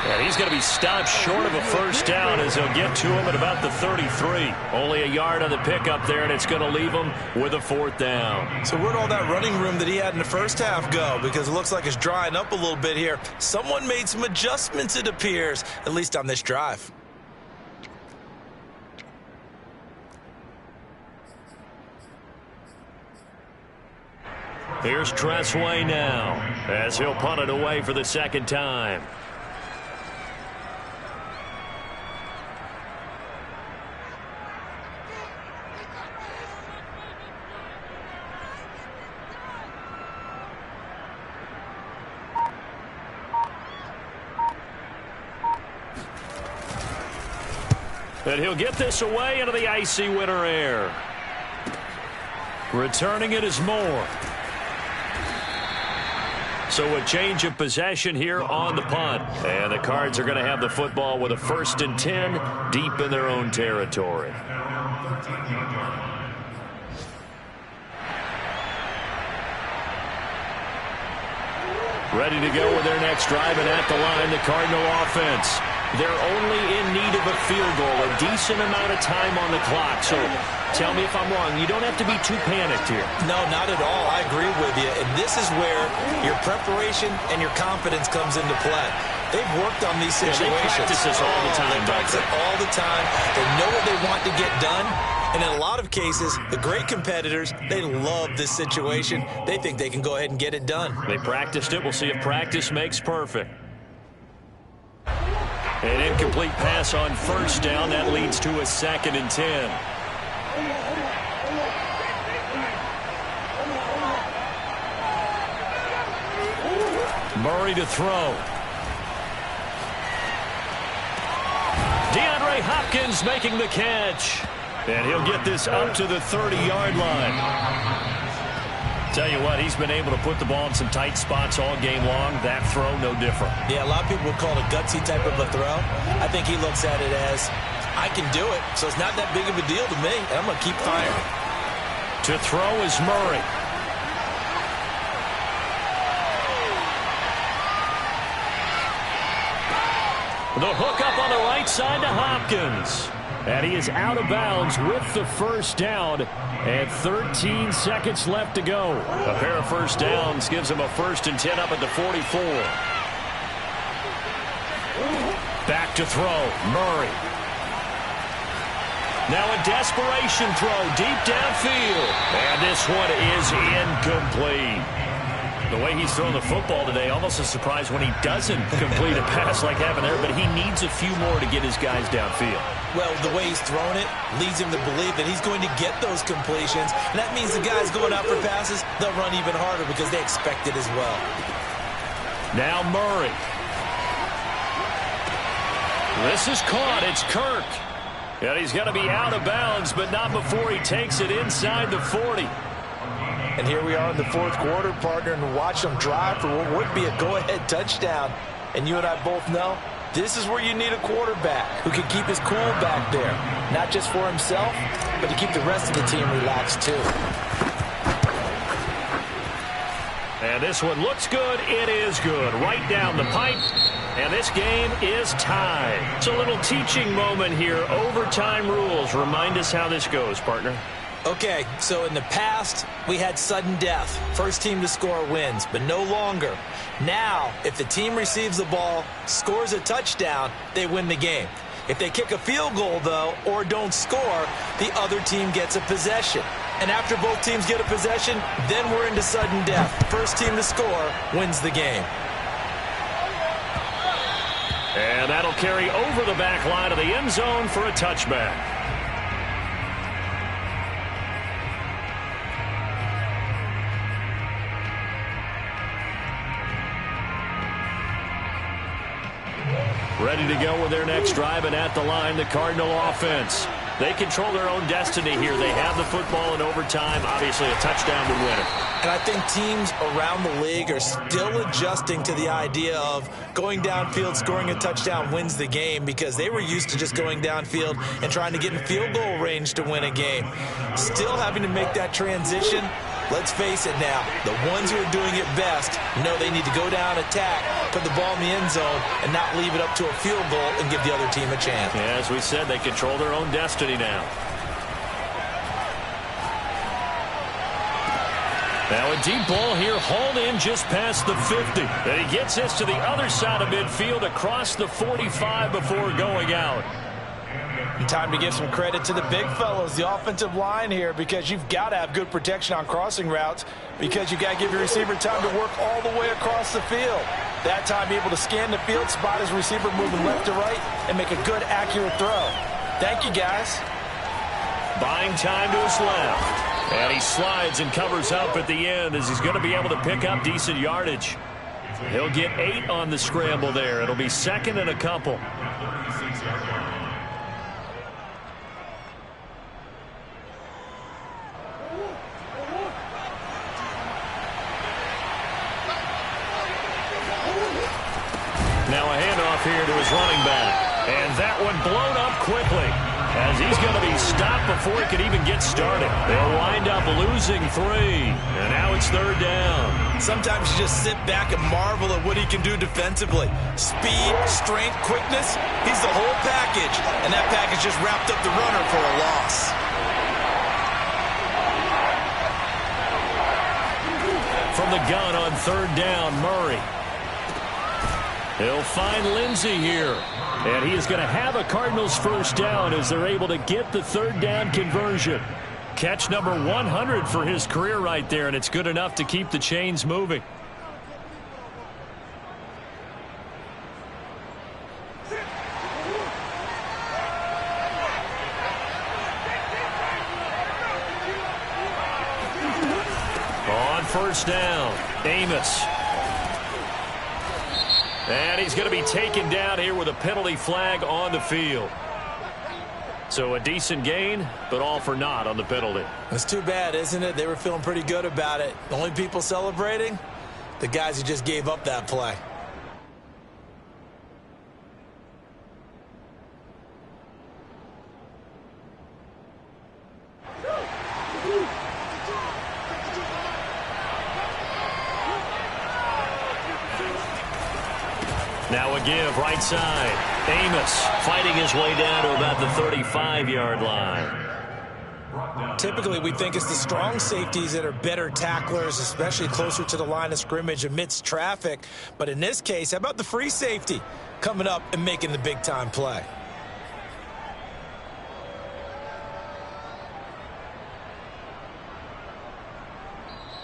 And he's going to be stopped short of a first down as they'll get to him at about the 33. Only a yard on the pickup there, and it's going to leave him with a fourth down. So where'd all that running room that he had in the first half go? Because it looks like it's drying up a little bit here. Someone made some adjustments, it appears, at least on this drive. Here's Tressway now as he'll punt it away for the second time. And he'll get this away into the icy winter air. Returning it is Moore. So a change of possession here on the punt. And the Cards are going to have the football with a 1st and 10 deep in their own territory. Ready to go with their next drive, and at the line, the Cardinal offense. They're only in need of a field goal, a decent amount of time on the clock. So tell me if I'm wrong. You don't have to be too panicked here. No, not at all. I agree with you. And this is where your preparation and your confidence comes into play. They've worked on these situations. Yeah, they practice this all the time. They practice it all the time. They know what they want to get done. And in a lot of cases, the great competitors, they love this situation. They think they can go ahead and get it done. They practiced it. We'll see if practice makes perfect. An incomplete pass on first down. That leads to a 2nd and 10. Murray to throw. DeAndre Hopkins making the catch. And he'll get this up to the 30-yard line. Tell you what, he's been able to put the ball in some tight spots all game long. That throw, no different. Yeah, a lot of people would call it a gutsy type of a throw. I think he looks at it as, I can do it, so it's not that big of a deal to me, and I'm going to keep firing. To throw is Murray. The hook up on the right side to Hopkins. And he is out of bounds with the first down, and 13 seconds left to go. A pair of first downs gives him a 1st and 10 up at the 44. Back to throw, Murray. Now a desperation throw deep downfield. And this one is incomplete. The way he's throwing the football today, almost a surprise when he doesn't complete a pass like happened there, but he needs a few more to get his guys downfield. Well, the way he's thrown it leads him to believe that he's going to get those completions, and that means the guys going out for passes, they'll run even harder because they expect it as well. Now Murray. This is caught. It's Kirk. And he's going to be out of bounds, but not before he takes it inside the 40. And here we are in the fourth quarter, partner, and watch them drive for what would be a go-ahead touchdown. And you and I both know this is where you need a quarterback who can keep his cool back there, not just for himself, but to keep the rest of the team relaxed too. And this one looks good. It is good. Right down the pipe. And this game is tied. It's a little teaching moment here. Overtime rules. Remind us how this goes, partner. Okay, so in the past, we had sudden death. First team to score wins, but no longer. Now, if the team receives the ball, scores a touchdown, they win the game. If they kick a field goal, though, or don't score, the other team gets a possession. And after both teams get a possession, then we're into sudden death. First team to score wins the game. And that'll carry over the back line of the end zone for a touchback. Ready to go with their next drive, and at the line, the Cardinal offense. They control their own destiny here. They have the football in overtime. Obviously, a touchdown would win it. And I think teams around the league are still adjusting to the idea of going downfield, scoring a touchdown wins the game, because they were used to just going downfield and trying to get in field goal range to win a game. Still having to make that transition. Let's face it now, the ones who are doing it best know they need to go down, attack, put the ball in the end zone, and not leave it up to a field goal and give the other team a chance. Yeah, as we said, they control their own destiny now. Now a deep ball here, hauled in just past the 50. And he gets this to the other side of midfield across the 45 before going out. And time to give some credit to the big fellows, the offensive line here, because you've got to have good protection on crossing routes, because you've got to give your receiver time to work all the way across the field. That time, be able to scan the field, spot his receiver moving left to right, and make a good, accurate throw. Thank you, guys. Buying time to his left. And he slides and covers up at the end as he's going to be able to pick up decent yardage. He'll get 8 on the scramble there. It'll be 2nd and a couple. Now a handoff here to his running back. And that one blown up quickly, as he's going to be stopped before he can even get started. They'll wind up losing 3. And now it's 3rd down. Sometimes you just sit back and marvel at what he can do defensively. Speed, strength, quickness, he's the whole package. And that package just wrapped up the runner for a loss. From the gun on 3rd down, Murray. He'll find Lindsey here. And he is going to have a Cardinals first down as they're able to get the 3rd down conversion. Catch number 100 for his career right there, and it's good enough to keep the chains moving. On 1st down, Amos. And he's going to be taken down here with a penalty flag on the field. So a decent gain, but all for naught on the penalty. It's too bad, isn't it? They were feeling pretty good about it. The only people celebrating, the guys who just gave up that play. Now a give, right side. Amos fighting his way down to about the 35-yard line. Typically, we think it's the strong safeties that are better tacklers, especially closer to the line of scrimmage amidst traffic. But in this case, how about the free safety coming up and making the big-time play?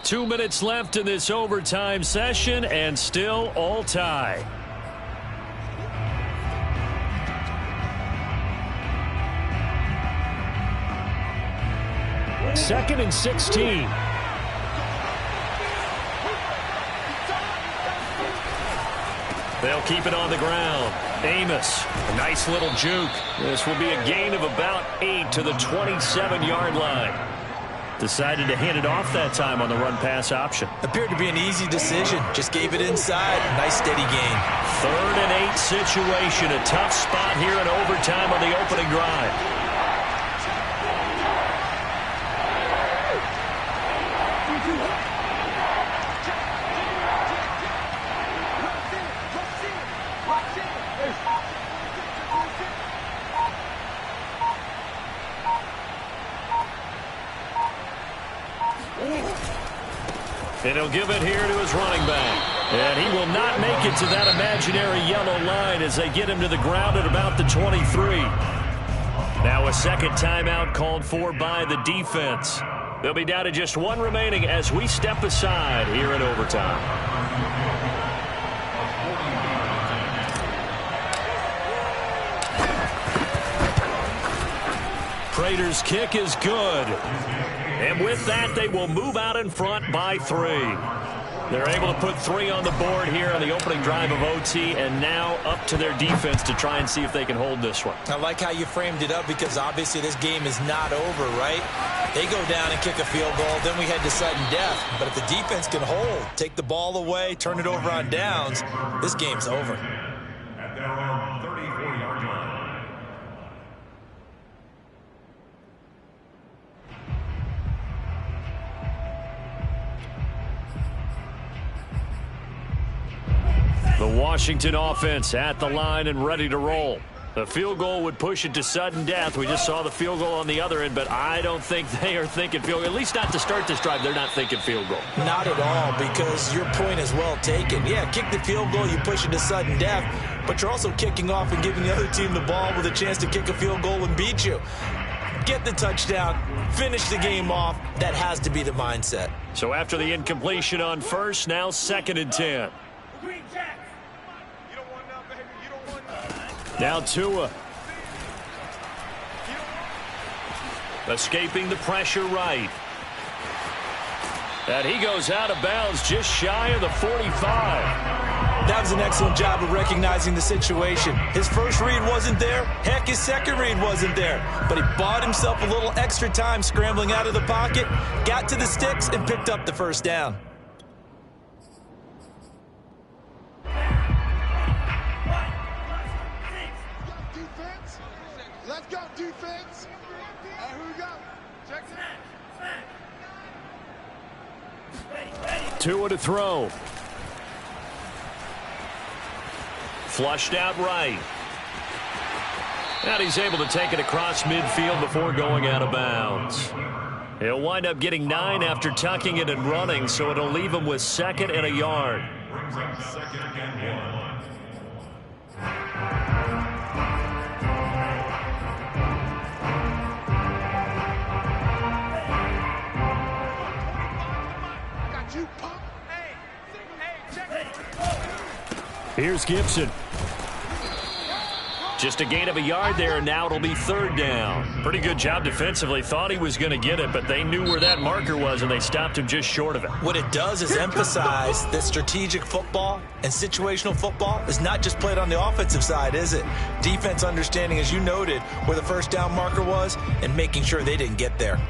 Two minutes left in this overtime session, and still all tie. Second and 16. They'll keep it on the ground. Amos, a nice little juke. This will be a gain of about 8 to the 27-yard line. Decided to hand it off that time on the run-pass option. Appeared to be an easy decision. Just gave it inside. Nice steady gain. 3rd and 8 situation. A tough spot here in overtime on the opening drive. And he'll give it here to his running back. And he will not make it to that imaginary yellow line as they get him to the ground at about the 23. Now a second timeout called for by the defense. They'll be down to just one remaining as we step aside here in overtime. Prater's kick is good. And with that, they will move out in front by 3. They're able to put 3 on the board here on the opening drive of OT, and now up to their defense to try and see if they can hold this one. I like how you framed it up because obviously this game is not over, right? They go down and kick a field goal, then we head to sudden death. But if the defense can hold, take the ball away, turn it over on downs, this game's over. At their own 34-yard line. The Washington offense at the line and ready to roll. The field goal would push it to sudden death. We just saw the field goal on the other end, but I don't think they are thinking field goal. At least not to start this drive. They're not thinking field goal. Not at all, because your point is well taken. Yeah, kick the field goal, you push it to sudden death, but you're also kicking off and giving the other team the ball with a chance to kick a field goal and beat you. Get the touchdown, finish the game off. That has to be the mindset. So after the incompletion on first, now 2nd and 10. Now Tua. Escaping the pressure right. And he goes out of bounds just shy of the 45. That was an excellent job of recognizing the situation. His first read wasn't there. Heck, his second read wasn't there. But he bought himself a little extra time scrambling out of the pocket, got to the sticks, and picked up the first down. Let's go, defense. Here we go. Check it. Tua to throw. Flushed out right. And he's able to take it across midfield before going out of bounds. He'll wind up getting 9 after tucking it and running, so it'll leave him with 2nd and a yard. Brings up 2nd and 1. Here's Gibson. Just a gain of a yard there, and now it'll be 3rd down. Pretty good job defensively. Thought he was going to get it, but they knew where that marker was, and they stopped him just short of it. What it does is emphasize that strategic football and situational football is not just played on the offensive side, is it? Defense understanding, as you noted, where the first down marker was and making sure they didn't get there.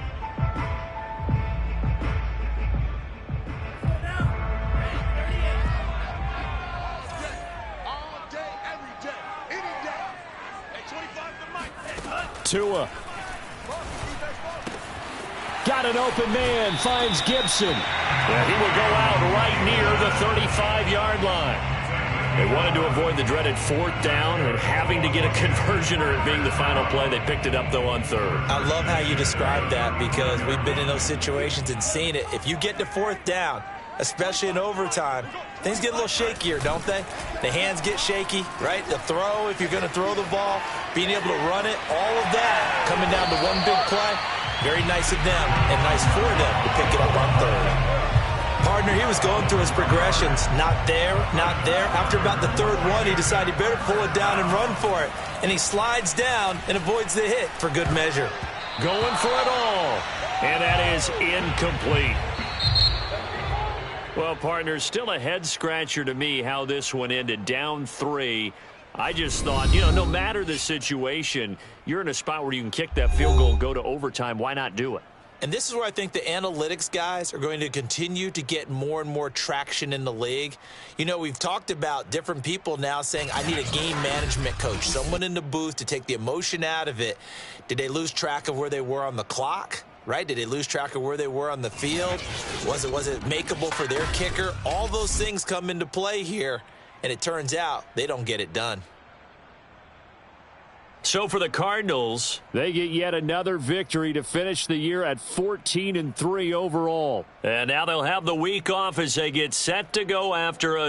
Tua. Got an open man, finds Gibson. And he will go out right near the 35-yard line. They wanted to avoid the dreaded fourth down and having to get a conversion or it being the final play. They picked it up, though, on third. I love how you describe that because we've been in those situations and seen it. If you get to fourth down, especially in overtime, things get a little shakier, don't they? The hands get shaky, right? The throw, if you're going to throw the ball, being able to run it, all of that coming down to one big play. Very nice of them and nice for them to pick it up on third. Partner, he was going through his progressions. Not there, not there. After about the third one, he decided he better pull it down and run for it. And he slides down and avoids the hit for good measure. Going for it all. And that is incomplete. Well, partners, still a head-scratcher to me how this one ended. Down 3. I just thought, no matter the situation, you're in a spot where you can kick that field goal and go to overtime. Why not do it? And this is where I think the analytics guys are going to continue to get more and more traction in the league. We've talked about different people now saying, I need a game management coach, someone in the booth to take the emotion out of it. Did they lose track of where they were on the clock? Right? Did they lose track of where they were on the field? Was it makeable for their kicker? All those things come into play here, and it turns out they don't get it done. So for the Cardinals, they get yet another victory to finish the year at 14-3 overall. And now they'll have the week off as they get set to go after a